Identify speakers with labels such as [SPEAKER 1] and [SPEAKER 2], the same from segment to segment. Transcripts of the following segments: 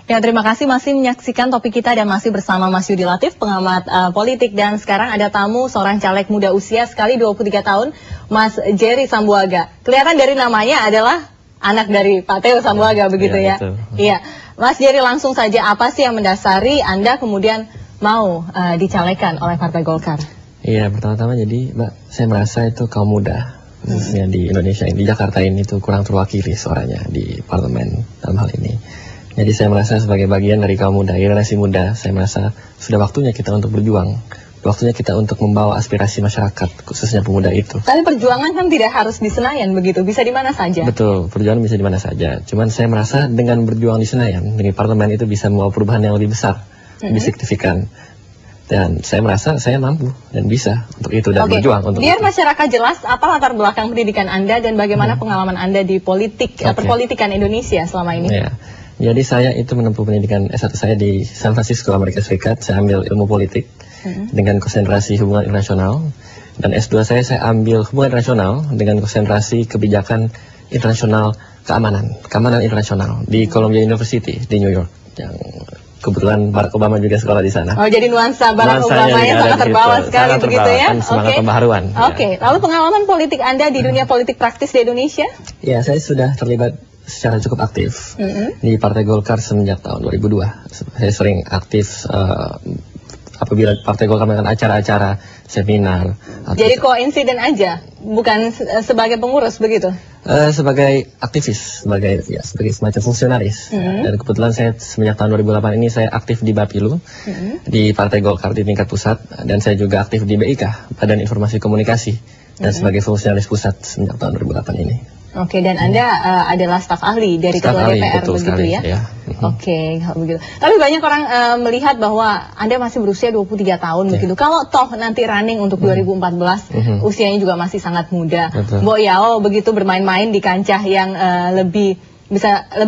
[SPEAKER 1] Ya, terima kasih masih menyaksikan topik kita dan masih bersama Mas Yudi Latif, pengamat politik. Dan sekarang ada tamu, seorang caleg muda usia sekali 23 tahun, Mas Jerry Sambuaga. Kelihatan dari namanya adalah anak dari Pak Theo Sambuaga, begitu ya? Iya. Mas Jerry, langsung saja, apa sih yang mendasari Anda kemudian mau dicalekkan oleh Partai Golkar?
[SPEAKER 2] Iya, pertama-tama jadi Mbak, saya merasa itu kaum muda, khususnya di Indonesia, di Jakarta ini itu kurang terwakili suaranya di parlemen dalam hal ini. Jadi saya merasa sebagai bagian dari kaum muda, generasi muda, saya merasa sudah waktunya kita untuk berjuang. Waktunya kita untuk membawa aspirasi masyarakat, khususnya pemuda itu.
[SPEAKER 1] Tapi perjuangan kan tidak harus di Senayan begitu, bisa di mana saja.
[SPEAKER 2] Betul, perjuangan bisa di mana saja. Cuman saya merasa dengan berjuang di Senayan, di parlemen itu bisa membawa perubahan yang lebih besar, lebih signifikan. Dan saya merasa saya mampu dan bisa untuk itu dan berjuang untuk
[SPEAKER 1] biar
[SPEAKER 2] itu.
[SPEAKER 1] Masyarakat jelas apa latar belakang pendidikan Anda dan bagaimana pengalaman Anda di politik, perpolitikan Indonesia selama ini.
[SPEAKER 2] Ya. Jadi saya itu menempuh pendidikan S1 saya di San Francisco, Amerika Serikat. Saya ambil ilmu politik dengan konsentrasi hubungan internasional. Dan S2 saya ambil hubungan internasional dengan konsentrasi kebijakan internasional keamanan internasional di Columbia University di New York. Yang kebetulan Barack Obama juga sekolah di sana.
[SPEAKER 1] Oh, jadi nuansa Barack Obama yang sangat terbawa sekali begitu ya?
[SPEAKER 2] Semangat pembaharuan.
[SPEAKER 1] Oke. Lalu pengalaman politik Anda di dunia politik praktis di Indonesia?
[SPEAKER 2] Ya, saya sudah terlibat secara cukup aktif di Partai Golkar semenjak tahun 2002. Saya sering aktif apabila Partai Golkar melakukan acara-acara seminar.
[SPEAKER 1] Jadi koinsiden aja, bukan sebagai pengurus begitu?
[SPEAKER 2] Sebagai aktivis, sebagai semacam fungsionaris. Dan kebetulan saya semenjak tahun 2008 ini saya aktif di Bapilu, di Partai Golkar di tingkat pusat, dan saya juga aktif di BIK, Badan Informasi Komunikasi, dan sebagai fungsionaris pusat semenjak tahun 2008 ini.
[SPEAKER 1] Oke, dan Anda adalah staf ahli dari Ketua DPR begitu ya? Oke, begitu. Tapi banyak orang melihat bahwa Anda masih berusia 23 tahun begitu. Kalau toh nanti running untuk 2014, usianya juga masih sangat muda. Mbok Yao begitu bermain-main di kancah yang lebih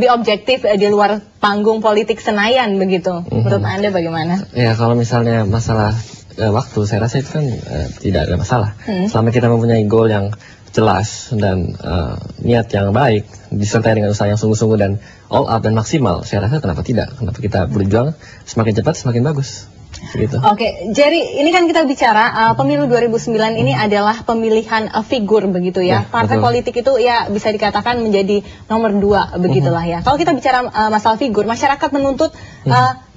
[SPEAKER 1] objektif di luar panggung politik Senayan begitu. Menurut Anda bagaimana?
[SPEAKER 2] Ya, kalau misalnya masalah waktu, saya rasa itu kan tidak ada masalah. Selama kita mempunyai goal yang jelas dan niat yang baik disertai dengan usaha yang sungguh-sungguh dan all out dan maksimal, saya rasa kenapa tidak, kenapa kita berjuang semakin cepat semakin bagus gitu. Oke,
[SPEAKER 1] Jerry, ini kan kita bicara pemilu 2009 ini adalah pemilihan figur begitu ya. Partai politik itu ya bisa dikatakan menjadi nomor 2 begitulah ya. Kalau kita bicara masalah figur, masyarakat menuntut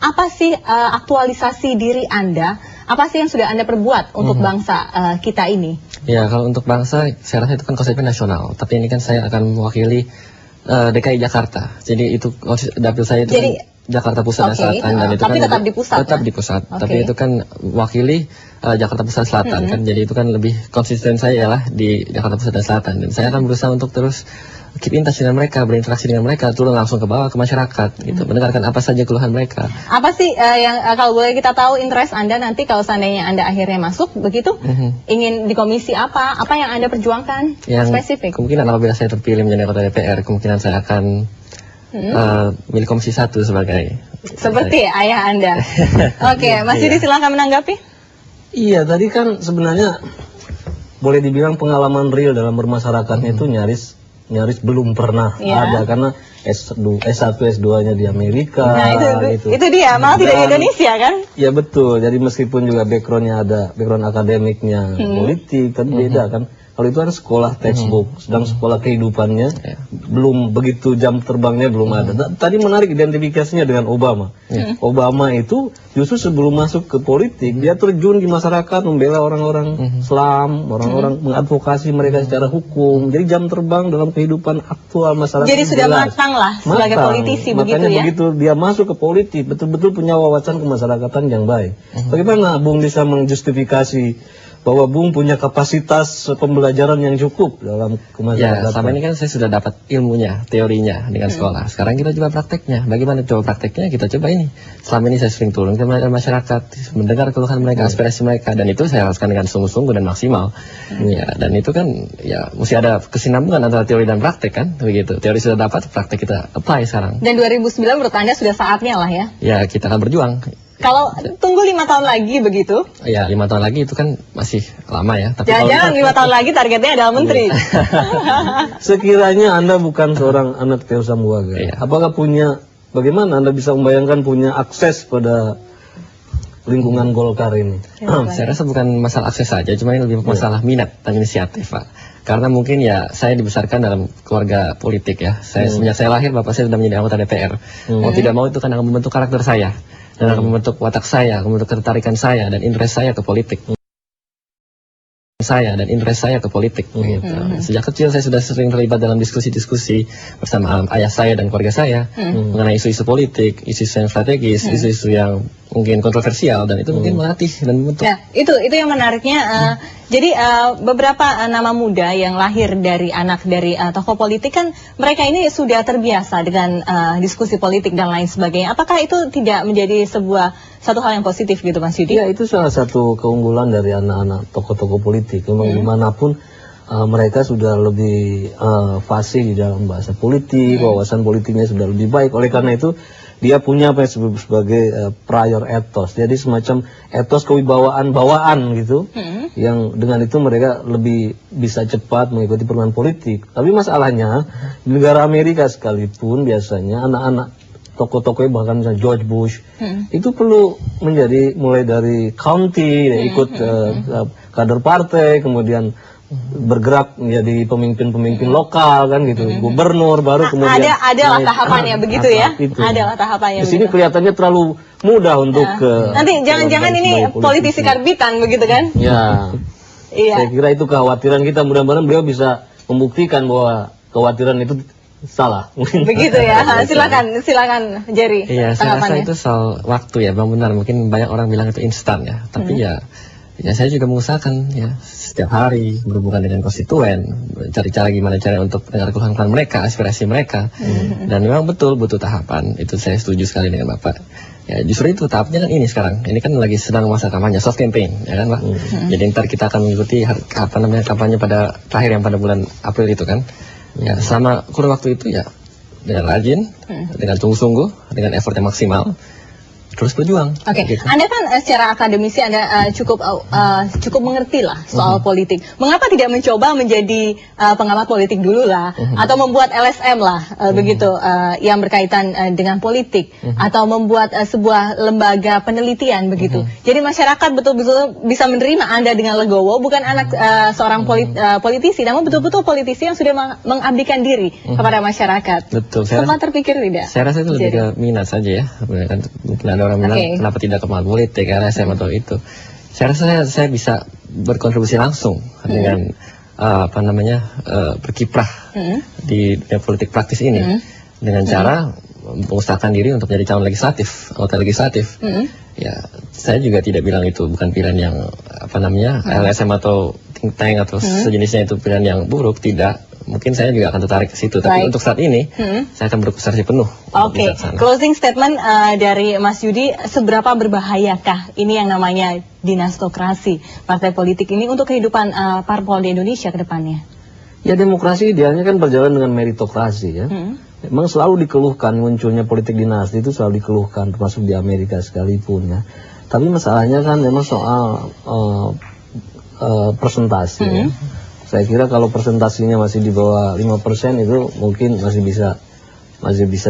[SPEAKER 1] apa sih aktualisasi diri Anda? Apa sih yang sudah Anda perbuat untuk bangsa kita ini?
[SPEAKER 2] Ya, kalau untuk bangsa, saya rasa itu kan konsepnya nasional. Tapi ini kan saya akan mewakili DKI Jakarta. Jadi itu dapil saya itu kan Jakarta Pusat dan Selatan. Dan itu
[SPEAKER 1] tapi
[SPEAKER 2] kan
[SPEAKER 1] tetap di pusat.
[SPEAKER 2] Tetap di pusat. Tapi itu kan mewakili Jakarta Pusat Selatan kan. Jadi itu kan lebih konsisten saya ialah di Jakarta Pusat dan Selatan. Dan saya akan berusaha untuk terus keep in touch dengan mereka, berinteraksi dengan mereka, turun langsung ke bawah ke masyarakat, gitu, mendengarkan apa saja keluhan mereka.
[SPEAKER 1] Apa sih yang kalau boleh kita tahu interest Anda nanti kalau seandainya Anda akhirnya masuk, begitu, ingin di komisi apa yang Anda perjuangkan yang spesifik?
[SPEAKER 2] Kemungkinan apabila saya terpilih menjadi anggota DPR, kemungkinan saya akan milik komisi 1 sebagai
[SPEAKER 1] seperti ayah Anda. Oke, Mas Yudi silahkan menanggapi.
[SPEAKER 3] Iya, tadi kan sebenarnya boleh dibilang pengalaman real dalam bermasyarakatnya itu nyaris belum pernah ada, karena S1, S2-nya di Amerika.
[SPEAKER 1] Nah, itu dia, malah tidak di Indonesia kan?
[SPEAKER 3] Ya betul, jadi meskipun juga background-nya ada, background akademiknya politik, tapi beda kan. Kalau itu kan sekolah textbook, sedang sekolah kehidupannya belum begitu, jam terbangnya belum ada. Tadi menarik identifikasinya dengan Obama. Obama itu justru sebelum masuk ke politik, dia terjun di masyarakat, membela orang-orang Islam, orang-orang mengadvokasi mereka secara hukum. Jadi jam terbang dalam kehidupan aktual masyarakat.
[SPEAKER 1] Jadi sudah matang lah sebagai politisi begitu ya?
[SPEAKER 3] Makanya begitu dia masuk ke politik, betul-betul punya wawasan kemasyarakatan yang baik. Bagaimana Bung bisa menjustifikasi bahwa Bung punya kapasitas pembelajaran yang cukup dalam kemasyarakatan?
[SPEAKER 2] Ya, selama ini kan saya sudah dapat ilmunya, teorinya dengan sekolah. Sekarang kita coba prakteknya. Bagaimana coba prakteknya? Kita coba ini. Selama ini saya sering turun ke masyarakat, mendengar keluhan mereka, aspirasi mereka, dan itu saya lakukan dengan sungguh-sungguh dan maksimal. Ya, dan itu kan ya mesti ada kesinambungan antara teori dan praktek kan, begitu. Teori sudah dapat, praktek kita apply sekarang.
[SPEAKER 1] Dan 2009 menurut Anda sudah saatnya lah ya?
[SPEAKER 2] Ya, kita akan berjuang.
[SPEAKER 1] Kalau tunggu 5 tahun lagi begitu?
[SPEAKER 2] Ya, 5 tahun lagi itu kan masih lama ya.
[SPEAKER 1] Jangan-jangan 5 tahun lagi targetnya adalah menteri.
[SPEAKER 3] Sekiranya Anda bukan seorang anak Theo Sambuaga, apakah punya bagaimana Anda bisa membayangkan punya akses pada lingkungan Golkar ini?
[SPEAKER 2] Saya rasa bukan masalah akses saja, cuma ini lebih masalah minat dan inisiatif, Pak. Karena mungkin ya saya dibesarkan dalam keluarga politik ya. Semenjak saya lahir, bapak saya sudah menjadi anggota DPR. Mau tidak mau itu kan akan membentuk karakter saya, dan akan membentuk watak saya, akan membentuk ketertarikan saya dan interest saya ke politik. Gitu. Sejak kecil saya sudah sering terlibat dalam diskusi-diskusi bersama ayah saya dan keluarga saya mengenai isu-isu politik, isu-isu yang strategis, isu-isu yang mungkin kontroversial, dan itu mungkin melatih dan membentuk.
[SPEAKER 1] Ya, itu yang menariknya. Jadi beberapa nama muda yang lahir dari anak dari tokoh politik kan mereka ini sudah terbiasa dengan diskusi politik dan lain sebagainya. Apakah itu tidak menjadi satu hal yang positif gitu, Mas Yudi?
[SPEAKER 3] Ya, itu salah satu keunggulan dari anak-anak tokoh-tokoh politik. Memang dimanapun mereka sudah lebih fasih di dalam bahasa politik, wawasan politiknya sudah lebih baik. Oleh karena itu dia punya apa yang disebut sebagai prior ethos. Jadi semacam etos kewibawaan bawaan gitu, yang dengan itu mereka lebih bisa cepat mengikuti perkembangan politik. Tapi masalahnya di negara Amerika sekalipun biasanya anak-anak tokoh-tokohnya, bahkan misalnya George Bush, itu perlu menjadi mulai dari county, ikut kader partai, kemudian bergerak menjadi pemimpin-pemimpin lokal kan gitu, gubernur, baru kemudian
[SPEAKER 1] adalah tahapannya begitu ya, adalah tahapannya.
[SPEAKER 3] Di sini kelihatannya terlalu mudah untuk
[SPEAKER 1] nanti jangan-jangan ini politisi karbitan begitu kan?
[SPEAKER 3] Ya, saya kira itu kekhawatiran kita. Mudah-mudahan beliau bisa membuktikan bahwa kekhawatiran itu salah.
[SPEAKER 1] Begitu ya. Silakan Jerry.
[SPEAKER 2] Iya, saya rasa itu soal waktu ya, Bang, benar. Mungkin banyak orang bilang itu instan ya, tapi ya saya juga mengusahakan ya setiap hari berhubungan dengan konstituen, cari cara gimana cara untuk dengar keluhan mereka, aspirasi mereka, dan memang betul butuh tahapan. Itu saya setuju sekali dengan Bapak. Ya justru itu tahapnya kan ini sekarang. Ini kan lagi sedang masa kampanye, soft campaign, ya kan, Pak. Jadi ntar kita akan mengikuti kampanye pada terakhir yang pada bulan April itu kan. Ya selama kurun waktu itu ya dengan rajin, dengan sungguh-sungguh, dengan effort yang maksimal, terus berjuang.
[SPEAKER 1] Oke.
[SPEAKER 2] Gitu.
[SPEAKER 1] Anda kan secara akademisi Anda cukup mengerti lah soal politik. Mengapa tidak mencoba menjadi pengamat politik dulu lah, atau membuat LSM lah begitu yang berkaitan dengan politik, atau membuat sebuah lembaga penelitian begitu. Jadi masyarakat betul-betul bisa menerima Anda dengan legowo, bukan anak seorang politisi, namun betul-betul politisi yang sudah mengabdikan diri kepada masyarakat.
[SPEAKER 2] Betul.
[SPEAKER 1] Sempat terpikir tidak?
[SPEAKER 2] Saya rasa itu lebih ke minat saja ya. Mungkin ada orang bilang kenapa tidak ke politik, LSM atau itu. Saya rasa saya bisa berkontribusi langsung dengan berkiprah di politik praktis ini dengan cara mengusahakan diri untuk menjadi calon legislatif, anggota legislatif. Ya, saya juga tidak bilang itu bukan pilihan yang LSM atau think tank atau sejenisnya itu pilihan yang buruk, tidak. Mungkin saya juga akan tertarik ke situ, tapi untuk saat ini saya akan berkonsentrasi penuh.
[SPEAKER 1] Oke, closing statement dari Mas Yudi, seberapa berbahayakah ini yang namanya dinastokrasi partai politik ini untuk kehidupan parpol di Indonesia ke depannya?
[SPEAKER 3] Ya, demokrasi idealnya kan berjalan dengan meritokrasi ya. Memang selalu dikeluhkan munculnya politik dinasti, itu selalu dikeluhkan, termasuk di Amerika sekalipun ya. Tapi masalahnya kan memang soal persentase ya. Saya kira kalau persentasinya masih di bawah 5% itu mungkin masih bisa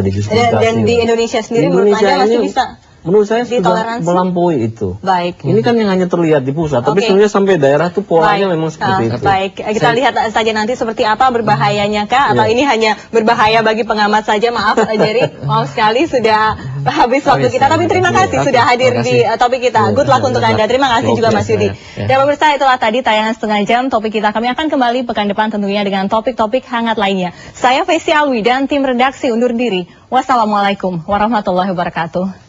[SPEAKER 3] didiskusikan.
[SPEAKER 1] Dan di Indonesia sendiri menurut Anda masih bisa?
[SPEAKER 3] Menurut saya sudah melampaui itu.
[SPEAKER 1] Baik.
[SPEAKER 3] Ini kan yang hanya terlihat di pusat, tapi sebenarnya sampai daerah tuh polanya memang seperti itu.
[SPEAKER 1] Baik, kita lihat saja nanti seperti apa berbahayanya kah, atau ini hanya berbahaya bagi pengamat saja. Maaf Jerry, maaf sekali sudah habis waktu kita, tapi terima kasih sudah hadir di topik kita. Good luck untuk Anda. Terima kasih juga Mas Yudi. Dan pemirsa, itulah tadi tayangan setengah jam topik kita. Kami akan kembali pekan depan tentunya dengan topik-topik hangat lainnya. Saya Fesi Alwi dan tim redaksi undur diri. Wassalamualaikum warahmatullahi wabarakatuh.